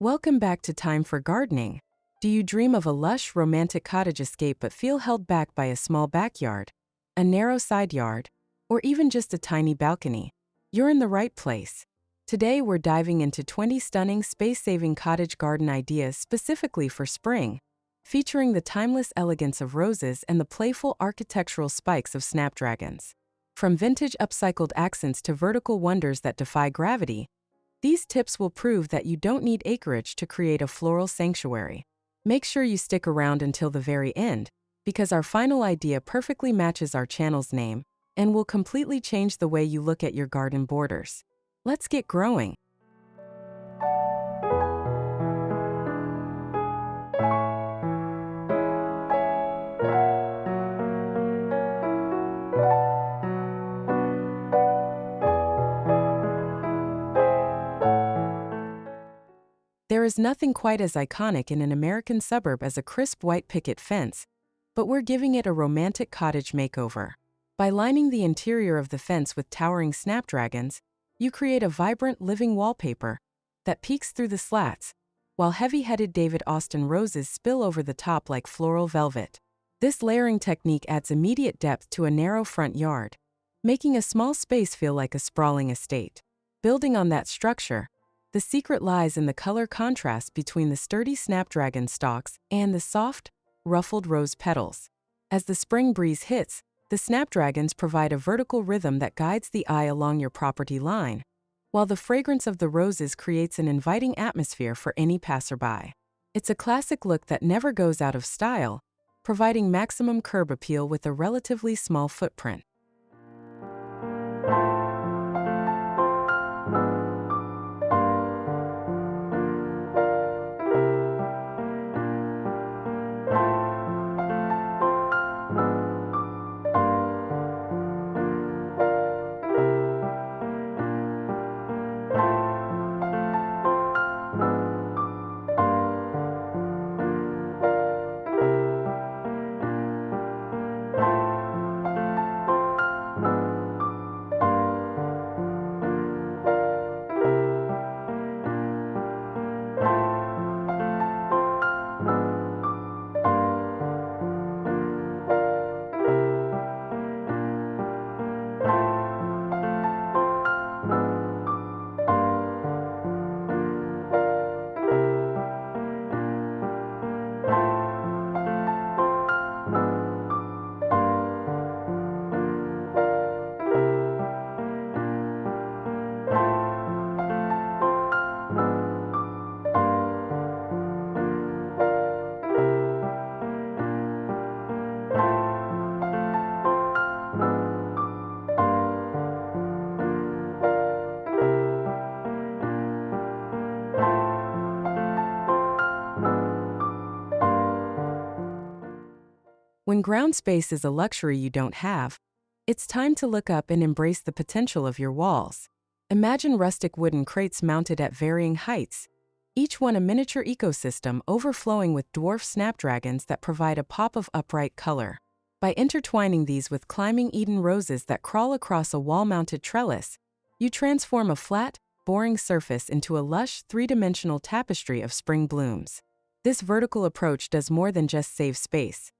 Welcome back to Time for Gardening. Do you dream of a lush, romantic cottage escape but feel held back by a small backyard, a narrow side yard, or even just a tiny balcony? You're in the right place. Today we're diving into 20 stunning space-saving cottage garden ideas specifically for spring, featuring the timeless elegance of roses and the playful architectural spikes of snapdragons. From vintage upcycled accents to vertical wonders that defy gravity, these tips will prove that you don't need acreage to create a floral sanctuary. Make sure you stick around until the very end, because our final idea perfectly matches our channel's name and will completely change the way you look at your garden borders. Let's get growing. There is nothing quite as iconic in an American suburb as a crisp white picket fence, but we're giving it a romantic cottage makeover. By lining the interior of the fence with towering snapdragons, you create a vibrant living wallpaper that peeks through the slats, while heavy-headed David Austin roses spill over the top like floral velvet. This layering technique adds immediate depth to a narrow front yard, making a small space feel like a sprawling estate. Building on that structure, the secret lies in the color contrast between the sturdy snapdragon stalks and the soft, ruffled rose petals. As the spring breeze hits, the snapdragons provide a vertical rhythm that guides the eye along your property line, while the fragrance of the roses creates an inviting atmosphere for any passerby. It's a classic look that never goes out of style, providing maximum curb appeal with a relatively small footprint. When ground space is a luxury you don't have, it's time to look up and embrace the potential of your walls. Imagine rustic wooden crates mounted at varying heights, each one a miniature ecosystem overflowing with dwarf snapdragons that provide a pop of upright color. By intertwining these with climbing Eden roses that crawl across a wall-mounted trellis, you transform a flat, boring surface into a lush, three-dimensional tapestry of spring blooms. This vertical approach does more than just save space.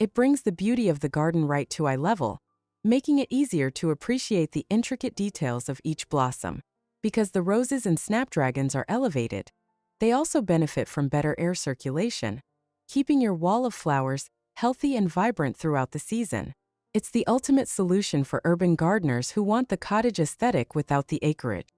It brings the beauty of the garden right to eye level, making it easier to appreciate the intricate details of each blossom. Because the roses and snapdragons are elevated, they also benefit from better air circulation, keeping your wall of flowers healthy and vibrant throughout the season. It's the ultimate solution for urban gardeners who want the cottage aesthetic without the acreage.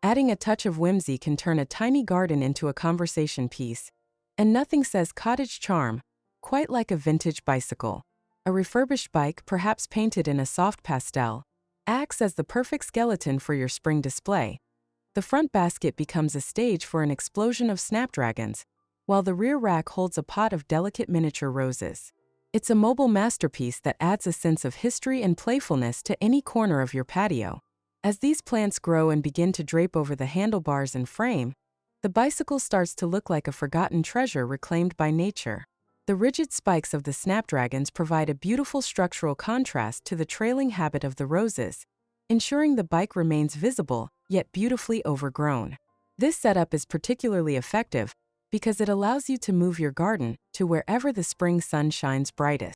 Adding a touch of whimsy can turn a tiny garden into a conversation piece. And nothing says cottage charm quite like a vintage bicycle. A refurbished bike, perhaps painted in a soft pastel, acts as the perfect skeleton for your spring display. The front basket becomes a stage for an explosion of snapdragons, while the rear rack holds a pot of delicate miniature roses. It's a mobile masterpiece that adds a sense of history and playfulness to any corner of your patio. As these plants grow and begin to drape over the handlebars and frame, the bicycle starts to look like a forgotten treasure reclaimed by nature. The rigid spikes of the snapdragons provide a beautiful structural contrast to the trailing habit of the roses, ensuring the bike remains visible, yet beautifully overgrown. This setup is particularly effective because it allows you to move your garden to wherever the spring sun shines brightest.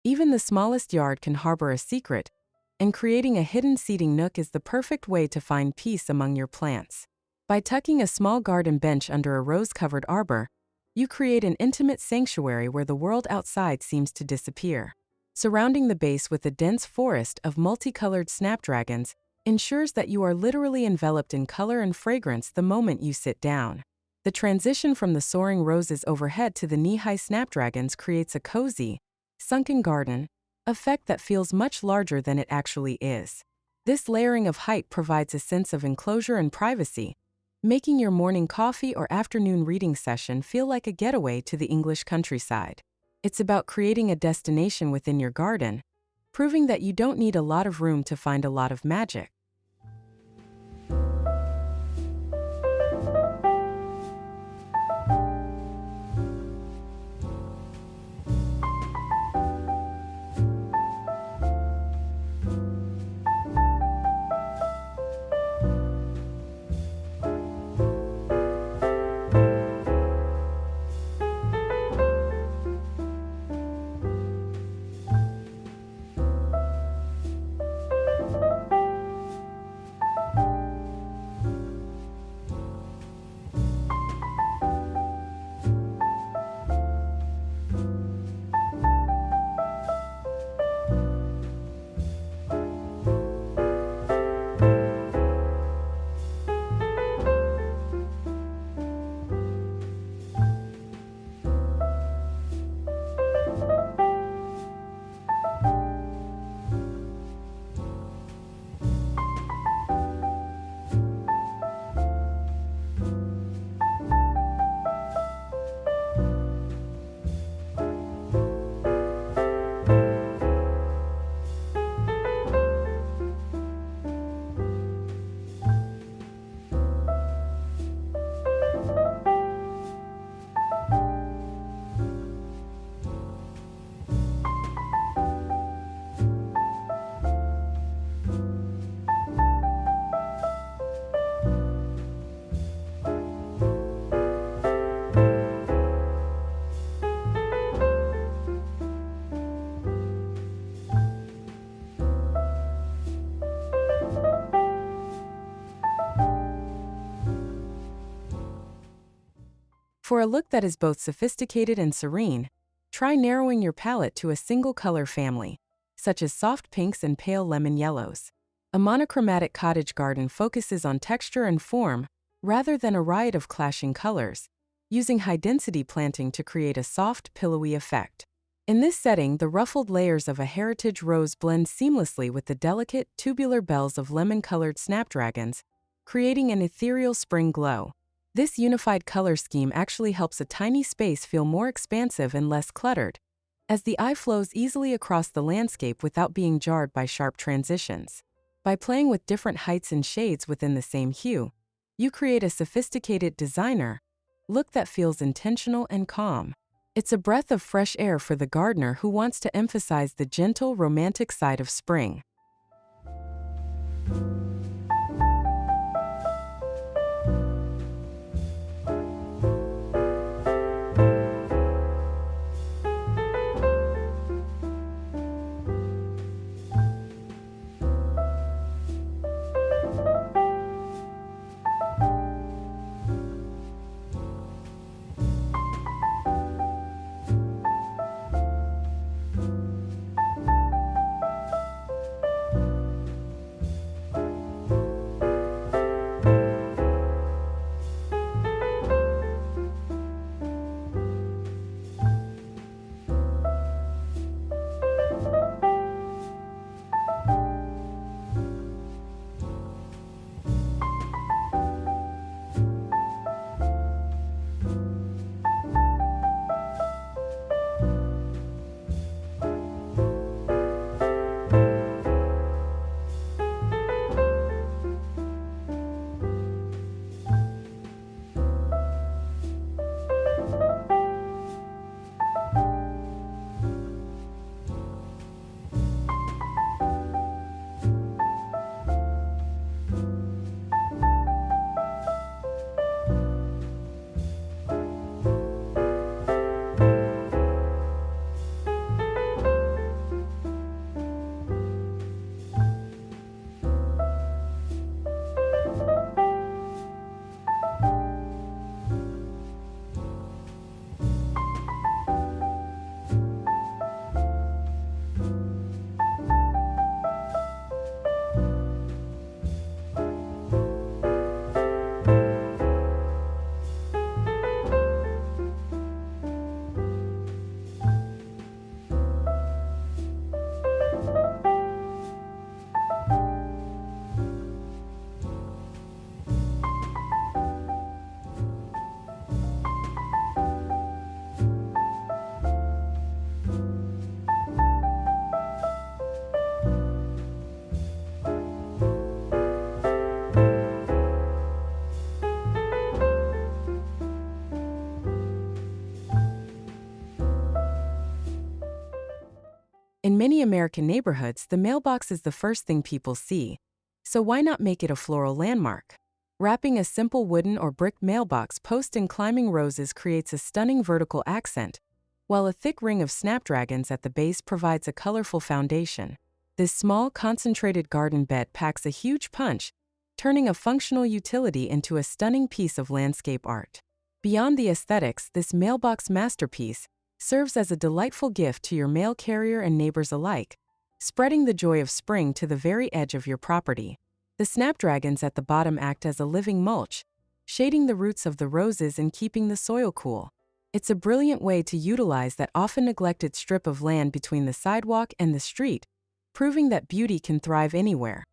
Even the smallest yard can harbor a secret, and creating a hidden seating nook is the perfect way to find peace among your plants. By tucking a small garden bench under a rose-covered arbor, you create an intimate sanctuary where the world outside seems to disappear. Surrounding the base with a dense forest of multicolored snapdragons ensures that you are literally enveloped in color and fragrance the moment you sit down. The transition from the soaring roses overhead to the knee-high snapdragons creates a cozy, sunken garden effect that feels much larger than it actually is. This layering of height provides a sense of enclosure and privacy, making your morning coffee or afternoon reading session feel like a getaway to the English countryside. It's about creating a destination within your garden, proving that you don't need a lot of room to find a lot of magic. For a look that is both sophisticated and serene, try narrowing your palette to a single color family, such as soft pinks and pale lemon yellows. A monochromatic cottage garden focuses on texture and form rather than a riot of clashing colors, using high-density planting to create a soft, pillowy effect. In this setting, the ruffled layers of a heritage rose blend seamlessly with the delicate, tubular bells of lemon-colored snapdragons, creating an ethereal spring glow. This unified color scheme actually helps a tiny space feel more expansive and less cluttered, as the eye flows easily across the landscape without being jarred by sharp transitions. By playing with different heights and shades within the same hue, you create a sophisticated designer look that feels intentional and calm. It's a breath of fresh air for the gardener who wants to emphasize the gentle, romantic side of spring. In many American neighborhoods, the mailbox is the first thing people see, so why not make it a floral landmark? Wrapping a simple wooden or brick mailbox post in climbing roses creates a stunning vertical accent, while a thick ring of snapdragons at the base provides a colorful foundation. This small, concentrated garden bed packs a huge punch, turning a functional utility into a stunning piece of landscape art. Beyond the aesthetics, this mailbox masterpiece serves as a delightful gift to your mail carrier and neighbors alike, spreading the joy of spring to the very edge of your property. The snapdragons at the bottom act as a living mulch, shading the roots of the roses and keeping the soil cool. It's a brilliant way to utilize that often neglected strip of land between the sidewalk and the street, proving that beauty can thrive anywhere.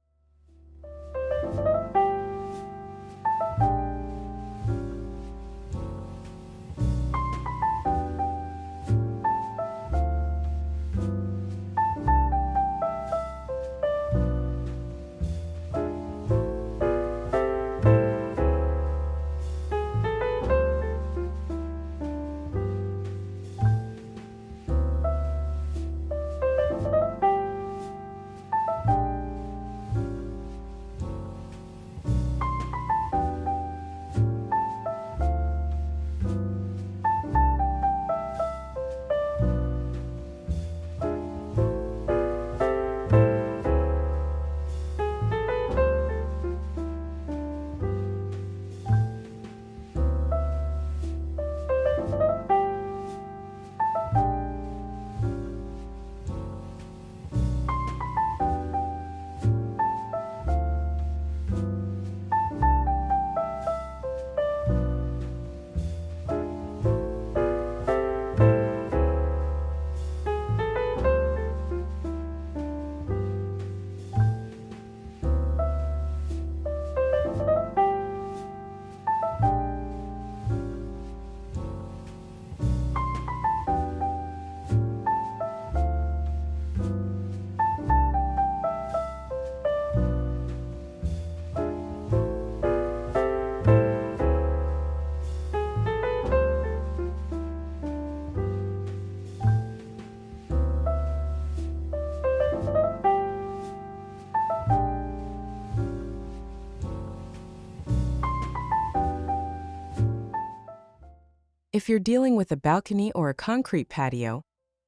If you're dealing with a balcony or a concrete patio,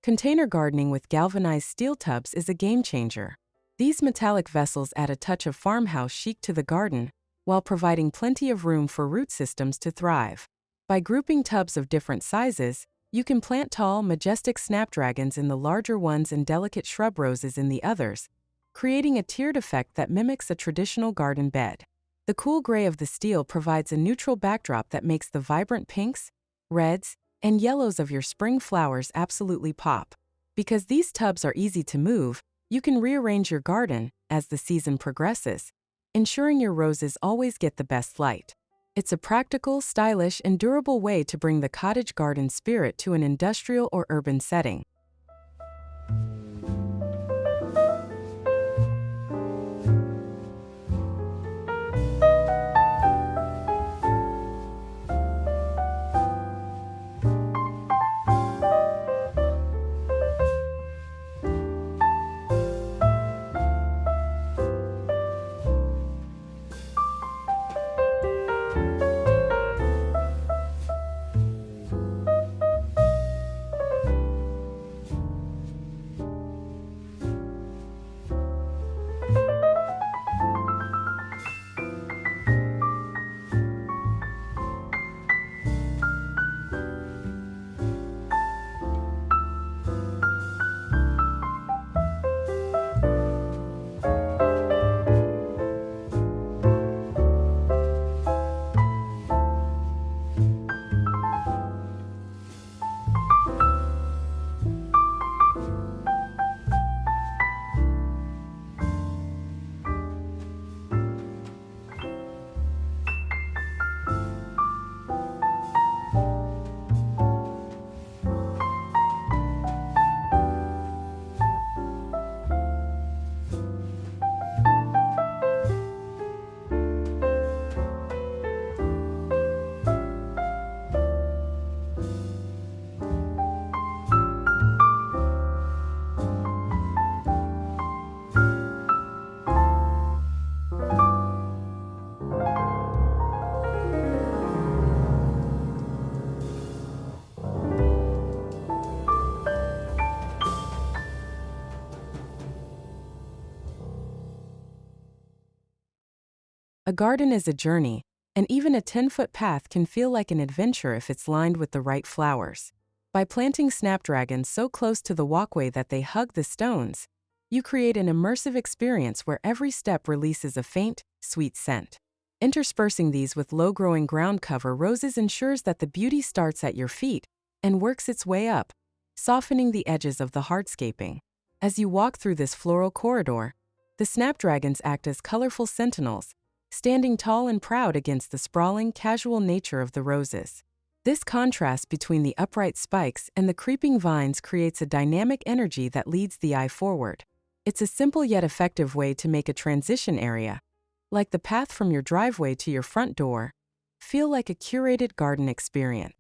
container gardening with galvanized steel tubs is a game changer. These metallic vessels add a touch of farmhouse chic to the garden, while providing plenty of room for root systems to thrive. By grouping tubs of different sizes, you can plant tall, majestic snapdragons in the larger ones and delicate shrub roses in the others, creating a tiered effect that mimics a traditional garden bed. The cool gray of the steel provides a neutral backdrop that makes the vibrant pinks, reds, and yellows of your spring flowers absolutely pop. Because these tubs are easy to move, you can rearrange your garden as the season progresses, ensuring your roses always get the best light. It's a practical, stylish, and durable way to bring the cottage garden spirit to an industrial or urban setting. A garden is a journey, and even a 10-foot path can feel like an adventure if it's lined with the right flowers. By planting snapdragons so close to the walkway that they hug the stones, you create an immersive experience where every step releases a faint, sweet scent. Interspersing these with low-growing ground cover roses ensures that the beauty starts at your feet and works its way up, softening the edges of the hardscaping. As you walk through this floral corridor, the snapdragons act as colorful sentinels, standing tall and proud against the sprawling, casual nature of the roses. This contrast between the upright spikes and the creeping vines creates a dynamic energy that leads the eye forward. It's a simple yet effective way to make a transition area, like the path from your driveway to your front door, feel like a curated garden experience.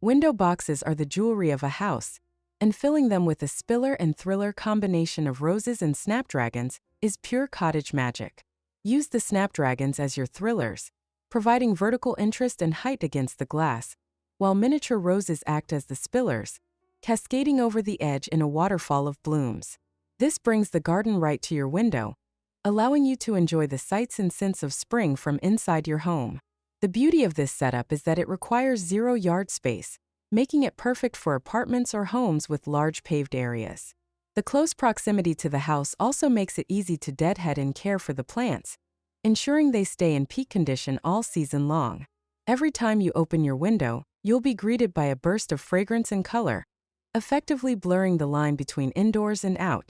Window boxes are the jewelry of a house, and filling them with a spiller and thriller combination of roses and snapdragons is pure cottage magic. Use the snapdragons as your thrillers, providing vertical interest and height against the glass, while miniature roses act as the spillers, cascading over the edge in a waterfall of blooms. This brings the garden right to your window, allowing you to enjoy the sights and scents of spring from inside your home. The beauty of this setup is that it requires zero yard space, making it perfect for apartments or homes with large paved areas. The close proximity to the house also makes it easy to deadhead and care for the plants, ensuring they stay in peak condition all season long. Every time you open your window, you'll be greeted by a burst of fragrance and color, effectively blurring the line between indoors and out.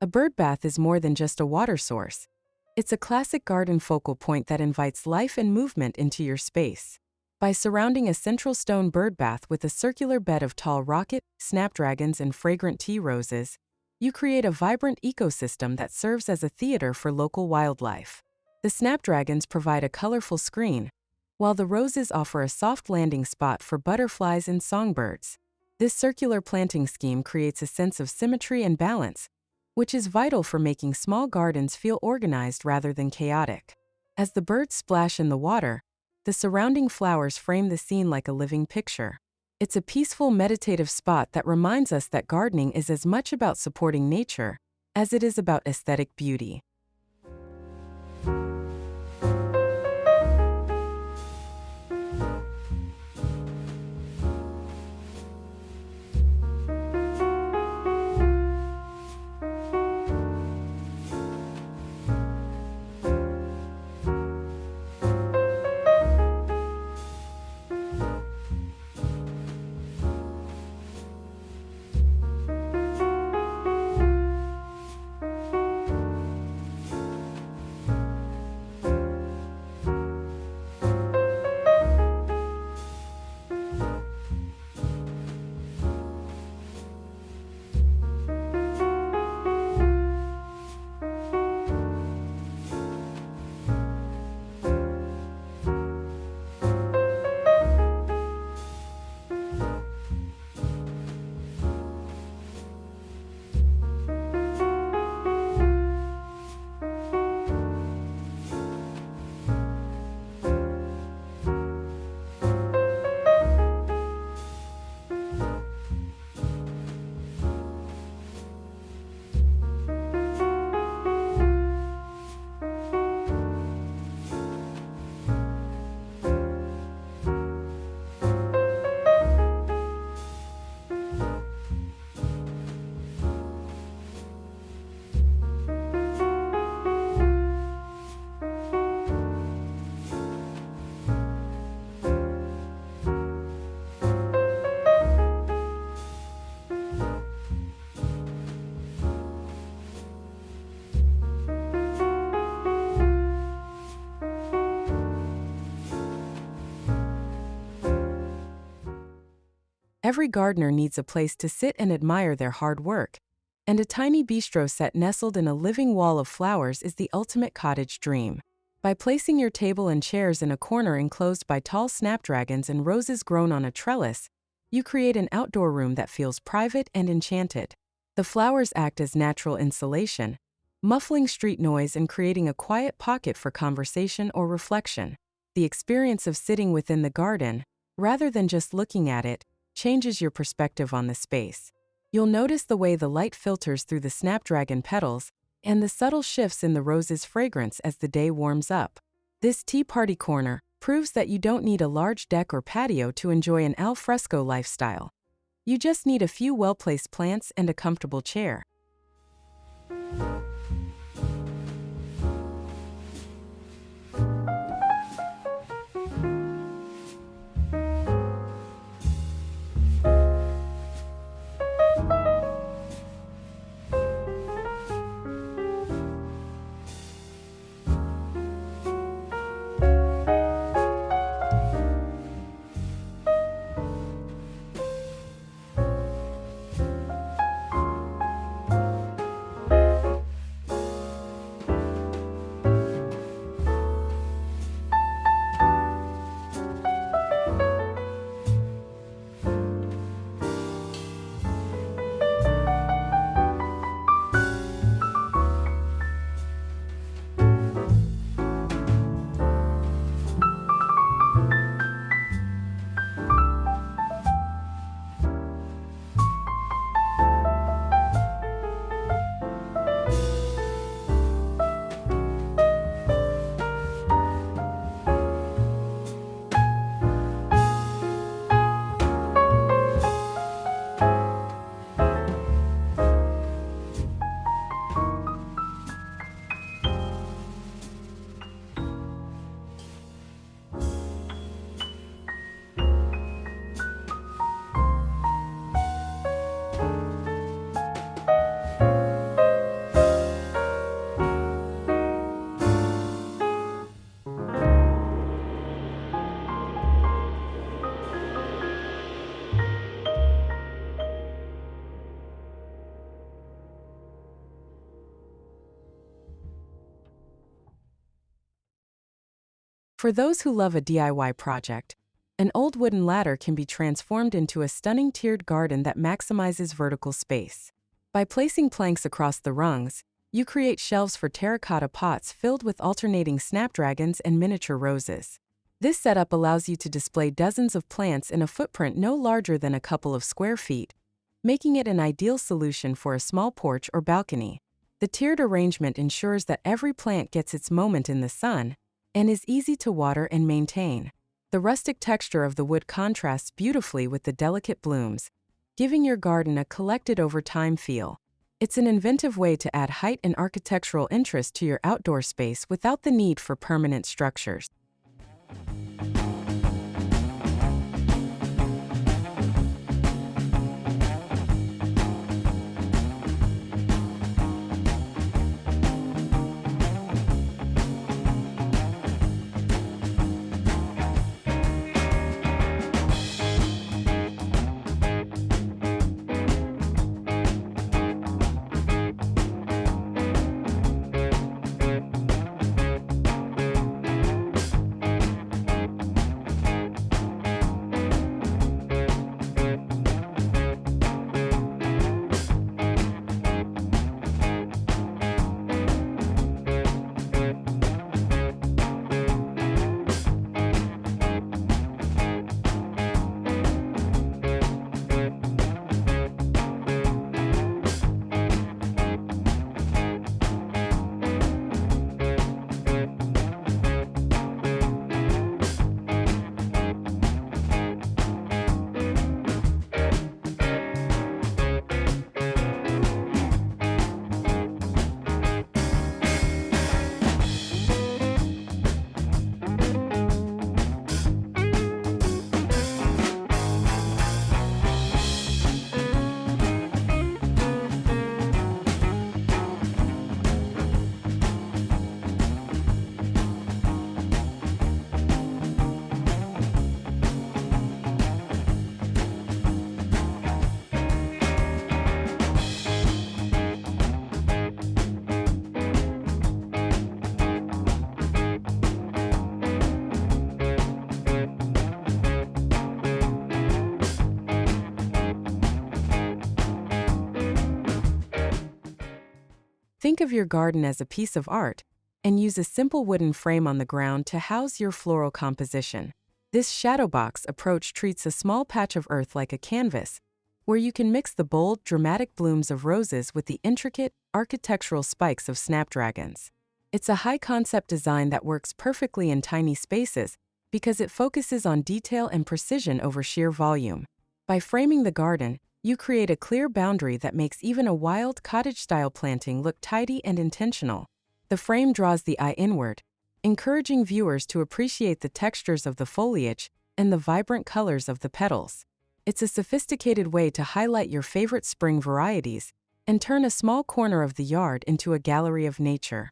A birdbath is more than just a water source. It's a classic garden focal point that invites life and movement into your space. By surrounding a central stone birdbath with a circular bed of tall rocket, snapdragons, and fragrant tea roses, you create a vibrant ecosystem that serves as a theater for local wildlife. The snapdragons provide a colorful screen, while the roses offer a soft landing spot for butterflies and songbirds. This circular planting scheme creates a sense of symmetry and balance, which is vital for making small gardens feel organized rather than chaotic. As the birds splash in the water, the surrounding flowers frame the scene like a living picture. It's a peaceful, meditative spot that reminds us that gardening is as much about supporting nature as it is about aesthetic beauty. Every gardener needs a place to sit and admire their hard work. And a tiny bistro set nestled in a living wall of flowers is the ultimate cottage dream. By placing your table and chairs in a corner enclosed by tall snapdragons and roses grown on a trellis, you create an outdoor room that feels private and enchanted. The flowers act as natural insulation, muffling street noise and creating a quiet pocket for conversation or reflection. The experience of sitting within the garden, rather than just looking at it, changes your perspective on the space. You'll notice the way the light filters through the snapdragon petals and the subtle shifts in the rose's fragrance as the day warms up. This tea party corner proves that you don't need a large deck or patio to enjoy an al fresco lifestyle. You just need a few well-placed plants and a comfortable chair. For those who love a DIY project, an old wooden ladder can be transformed into a stunning tiered garden that maximizes vertical space. By placing planks across the rungs, you create shelves for terracotta pots filled with alternating snapdragons and miniature roses. This setup allows you to display dozens of plants in a footprint no larger than a couple of square feet, making it an ideal solution for a small porch or balcony. The tiered arrangement ensures that every plant gets its moment in the sun and is easy to water and maintain. The rustic texture of the wood contrasts beautifully with the delicate blooms, giving your garden a collected over time feel. It's an inventive way to add height and architectural interest to your outdoor space without the need for permanent structures. Think of your garden as a piece of art, and use a simple wooden frame on the ground to house your floral composition. This shadow box approach treats a small patch of earth like a canvas, where you can mix the bold, dramatic blooms of roses with the intricate, architectural spikes of snapdragons. It's a high-concept design that works perfectly in tiny spaces because it focuses on detail and precision over sheer volume. By framing the garden, you create a clear boundary that makes even a wild cottage-style planting look tidy and intentional. The frame draws the eye inward, encouraging viewers to appreciate the textures of the foliage and the vibrant colors of the petals. It's a sophisticated way to highlight your favorite spring varieties and turn a small corner of the yard into a gallery of nature.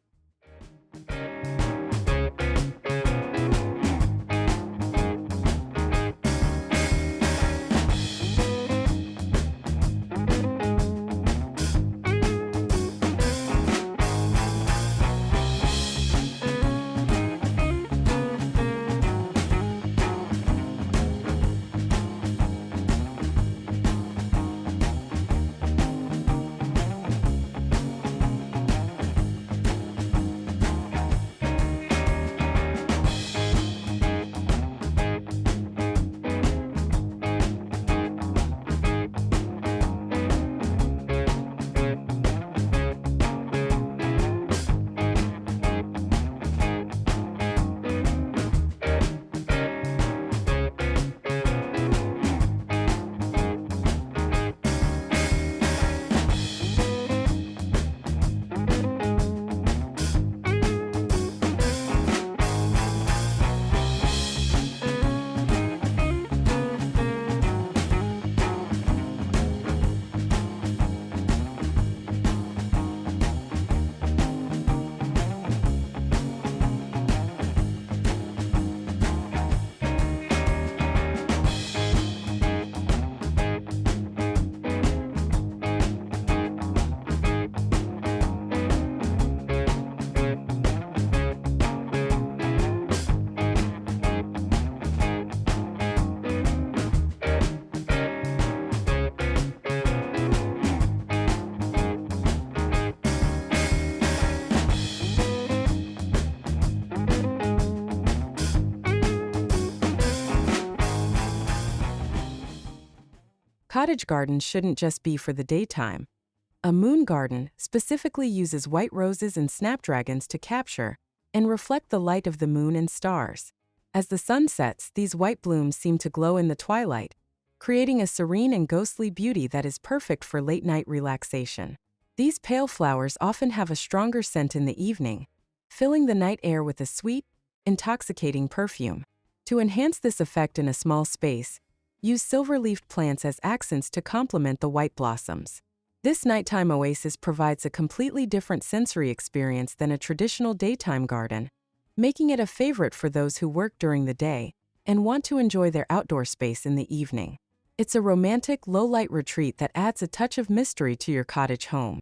Cottage gardens shouldn't just be for the daytime. A moon garden specifically uses white roses and snapdragons to capture and reflect the light of the moon and stars. As the sun sets, these white blooms seem to glow in the twilight, creating a serene and ghostly beauty that is perfect for late-night relaxation. These pale flowers often have a stronger scent in the evening, filling the night air with a sweet, intoxicating perfume. To enhance this effect in a small space, use silver-leafed plants as accents to complement the white blossoms. This nighttime oasis provides a completely different sensory experience than a traditional daytime garden, making it a favorite for those who work during the day and want to enjoy their outdoor space in the evening. It's a romantic, low-light retreat that adds a touch of mystery to your cottage home.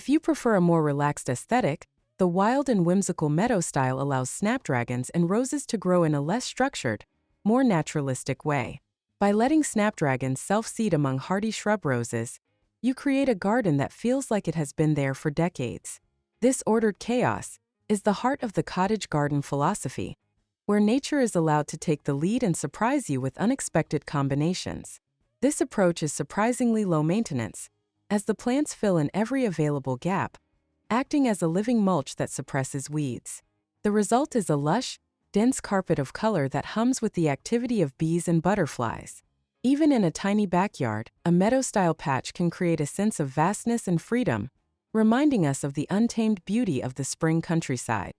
If you prefer a more relaxed aesthetic, the wild and whimsical Meadow style allows snapdragons and roses to grow in a less structured, more naturalistic way. By letting snapdragons self-seed among hardy shrub roses, you create a garden that feels like it has been there for decades. This ordered chaos is the heart of the cottage garden philosophy, where nature is allowed to take the lead and surprise you with unexpected combinations. This approach is surprisingly low maintenance, as the plants fill in every available gap, acting as a living mulch that suppresses weeds. The result is a lush, dense carpet of color that hums with the activity of bees and butterflies. Even in a tiny backyard, a meadow-style patch can create a sense of vastness and freedom, reminding us of the untamed beauty of the spring countryside.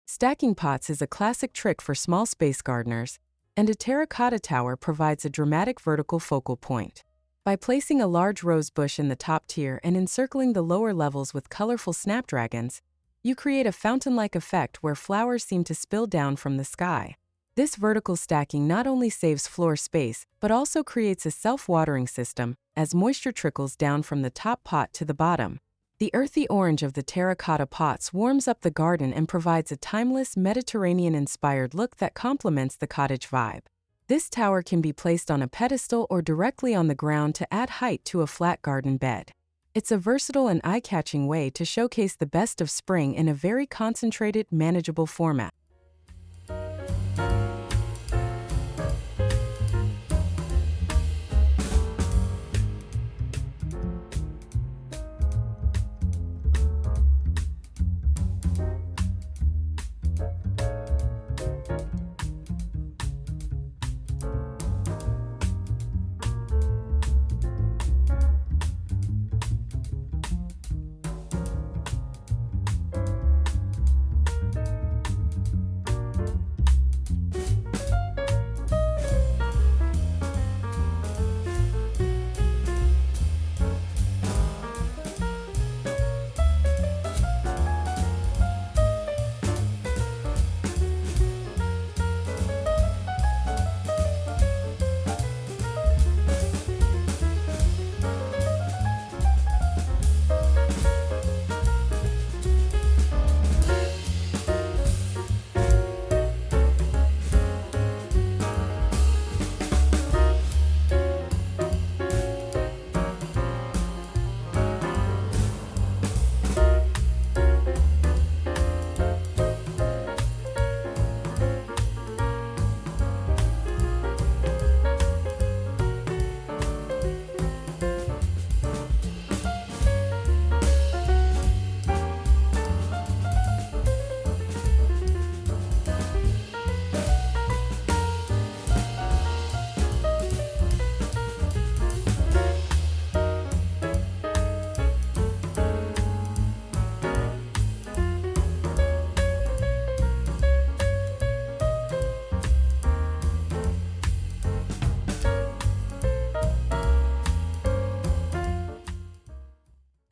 Stacking pots is a classic trick for small space gardeners, and a terracotta tower provides a dramatic vertical focal point. By placing a large rose bush in the top tier and encircling the lower levels with colorful snapdragons, you create a fountain-like effect where flowers seem to spill down from the sky. This vertical stacking not only saves floor space, but also creates a self-watering system as moisture trickles down from the top pot to the bottom. The earthy orange of the terracotta pots warms up the garden and provides a timeless Mediterranean-inspired look that complements the cottage vibe. This tower can be placed on a pedestal or directly on the ground to add height to a flat garden bed. It's a versatile and eye-catching way to showcase the best of spring in a very concentrated, manageable format.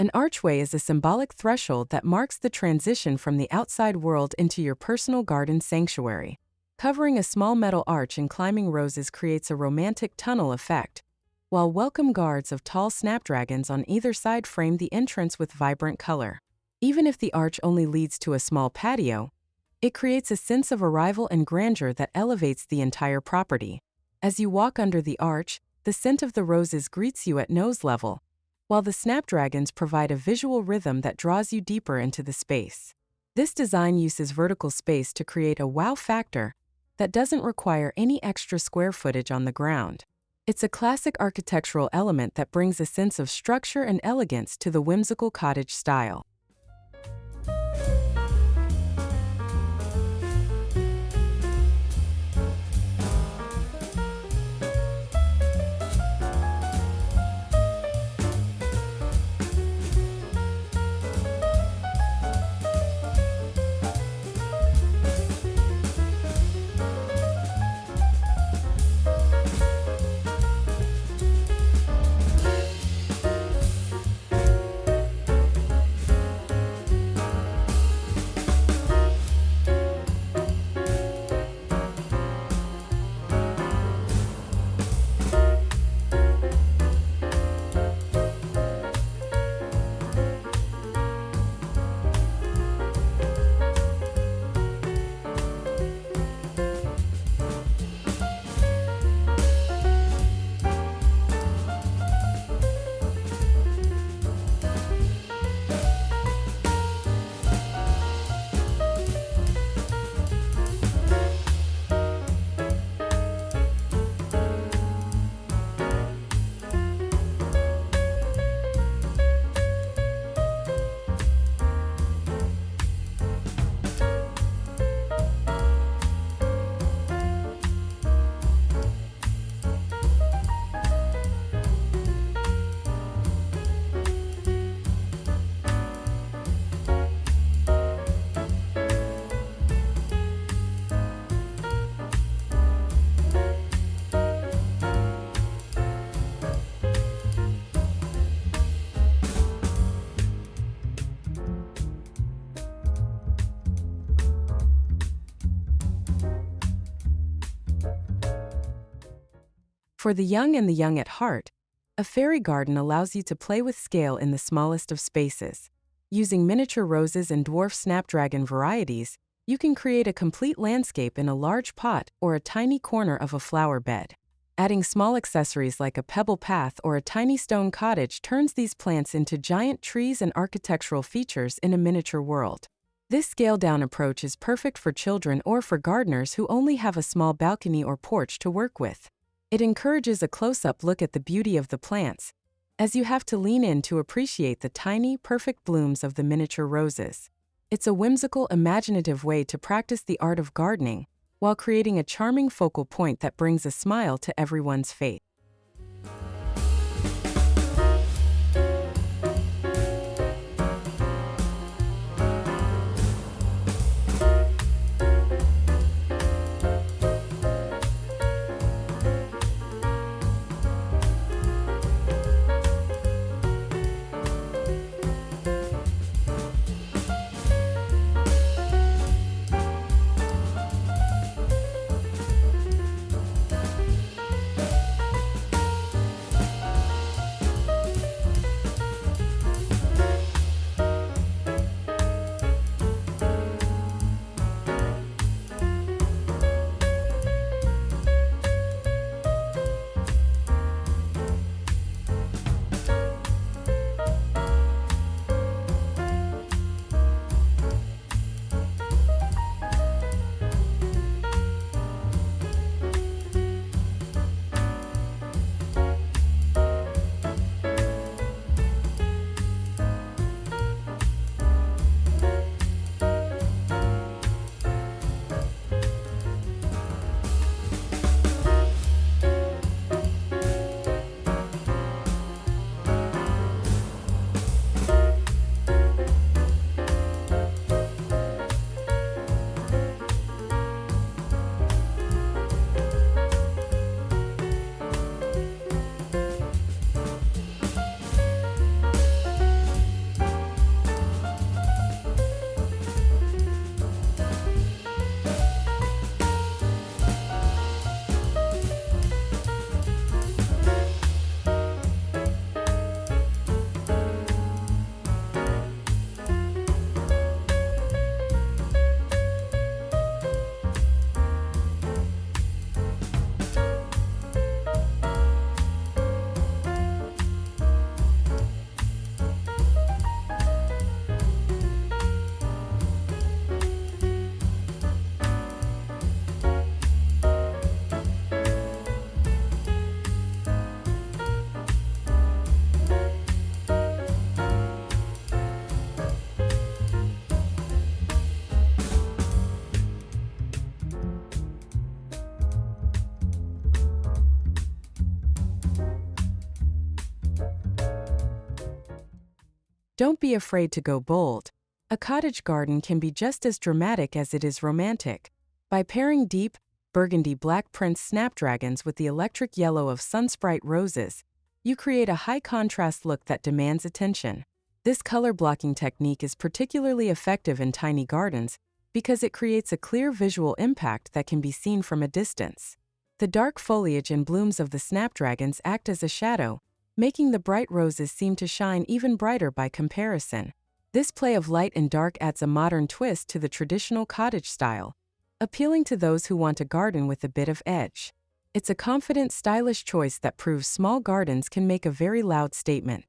An archway is a symbolic threshold that marks the transition from the outside world into your personal garden sanctuary. Covering a small metal arch and climbing roses creates a romantic tunnel effect, while welcome guards of tall snapdragons on either side frame the entrance with vibrant color. Even if the arch only leads to a small patio, it creates a sense of arrival and grandeur that elevates the entire property. As you walk under the arch, the scent of the roses greets you at nose level, while the snapdragons provide a visual rhythm that draws you deeper into the space. This design uses vertical space to create a wow factor that doesn't require any extra square footage on the ground. It's a classic architectural element that brings a sense of structure and elegance to the whimsical cottage style. For the young and the young at heart, a fairy garden allows you to play with scale in the smallest of spaces. Using miniature roses and dwarf snapdragon varieties, you can create a complete landscape in a large pot or a tiny corner of a flower bed. Adding small accessories like a pebble path or a tiny stone cottage turns these plants into giant trees and architectural features in a miniature world. This scaled-down approach is perfect for children or for gardeners who only have a small balcony or porch to work with. It encourages a close-up look at the beauty of the plants, as you have to lean in to appreciate the tiny, perfect blooms of the miniature roses. It's a whimsical, imaginative way to practice the art of gardening, while creating a charming focal point that brings a smile to everyone's face. Don't be afraid to go bold. A cottage garden can be just as dramatic as it is romantic. By pairing deep, burgundy black Prince snapdragons with the electric yellow of sunsprite roses, you create a high-contrast look that demands attention. This color blocking technique is particularly effective in tiny gardens because it creates a clear visual impact that can be seen from a distance. The dark foliage and blooms of the snapdragons act as a shadow, making the bright roses seem to shine even brighter by comparison. This play of light and dark adds a modern twist to the traditional cottage style, appealing to those who want a garden with a bit of edge. It's a confident, stylish choice that proves small gardens can make a very loud statement.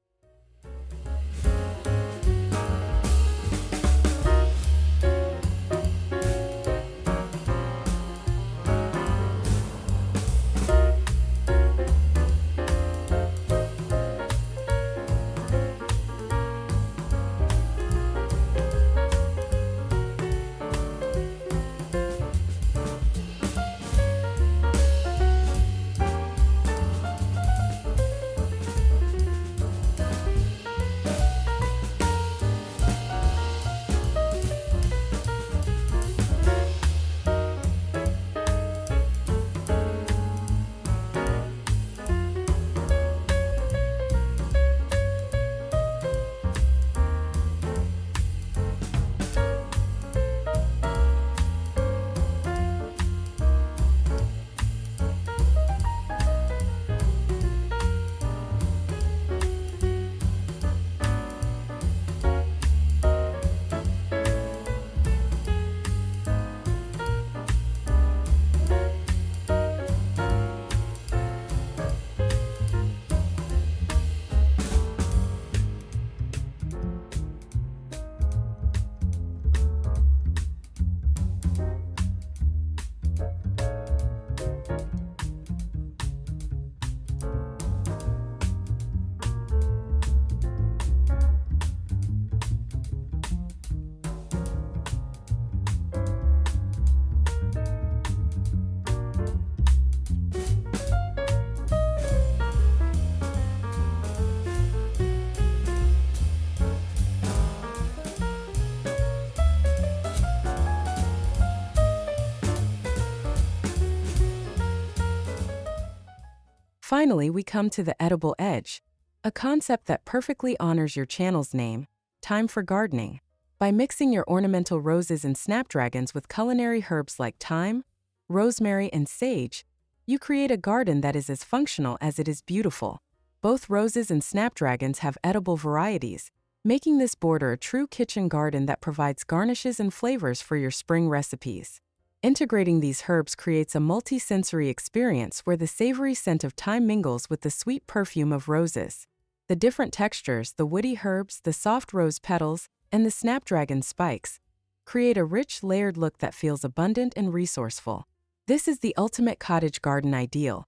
Finally, we come to the edible edge, a concept that perfectly honors your channel's name, Time for Gardening. By mixing your ornamental roses and snapdragons with culinary herbs like thyme, rosemary, and sage, you create a garden that is as functional as it is beautiful. Both roses and snapdragons have edible varieties, making this border a true kitchen garden that provides garnishes and flavors for your spring recipes. Integrating these herbs creates a multi-sensory experience where the savory scent of thyme mingles with the sweet perfume of roses. The different textures, the woody herbs, the soft rose petals, and the snapdragon spikes, create a rich, layered look that feels abundant and resourceful. This is the ultimate cottage garden ideal,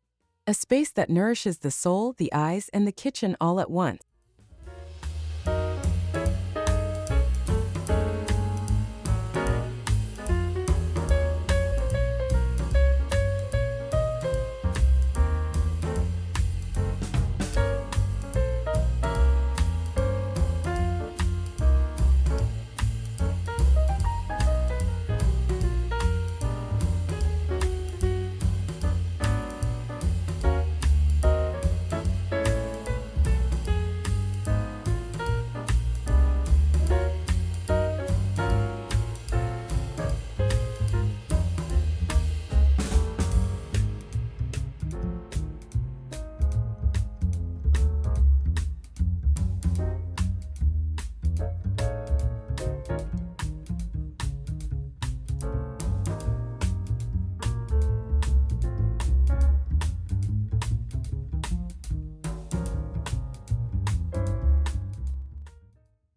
a space that nourishes the soul, the eyes, and the kitchen all at once.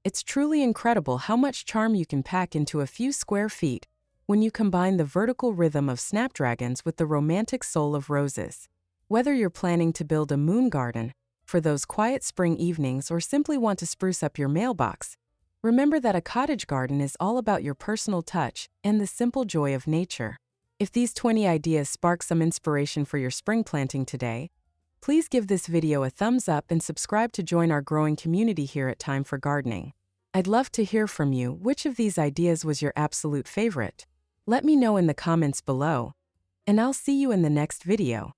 It's truly incredible how much charm you can pack into a few square feet when you combine the vertical rhythm of snapdragons with the romantic soul of roses. Whether you're planning to build a moon garden for those quiet spring evenings or simply want to spruce up your mailbox, remember that a cottage garden is all about your personal touch and the simple joy of nature. If these 20 ideas spark some inspiration for your spring planting today, Please give this video a thumbs up and subscribe to join our growing community here at Time for Gardening. I'd love to hear from you. Which of these ideas was your absolute favorite? Let me know in the comments below, and I'll see you in the next video.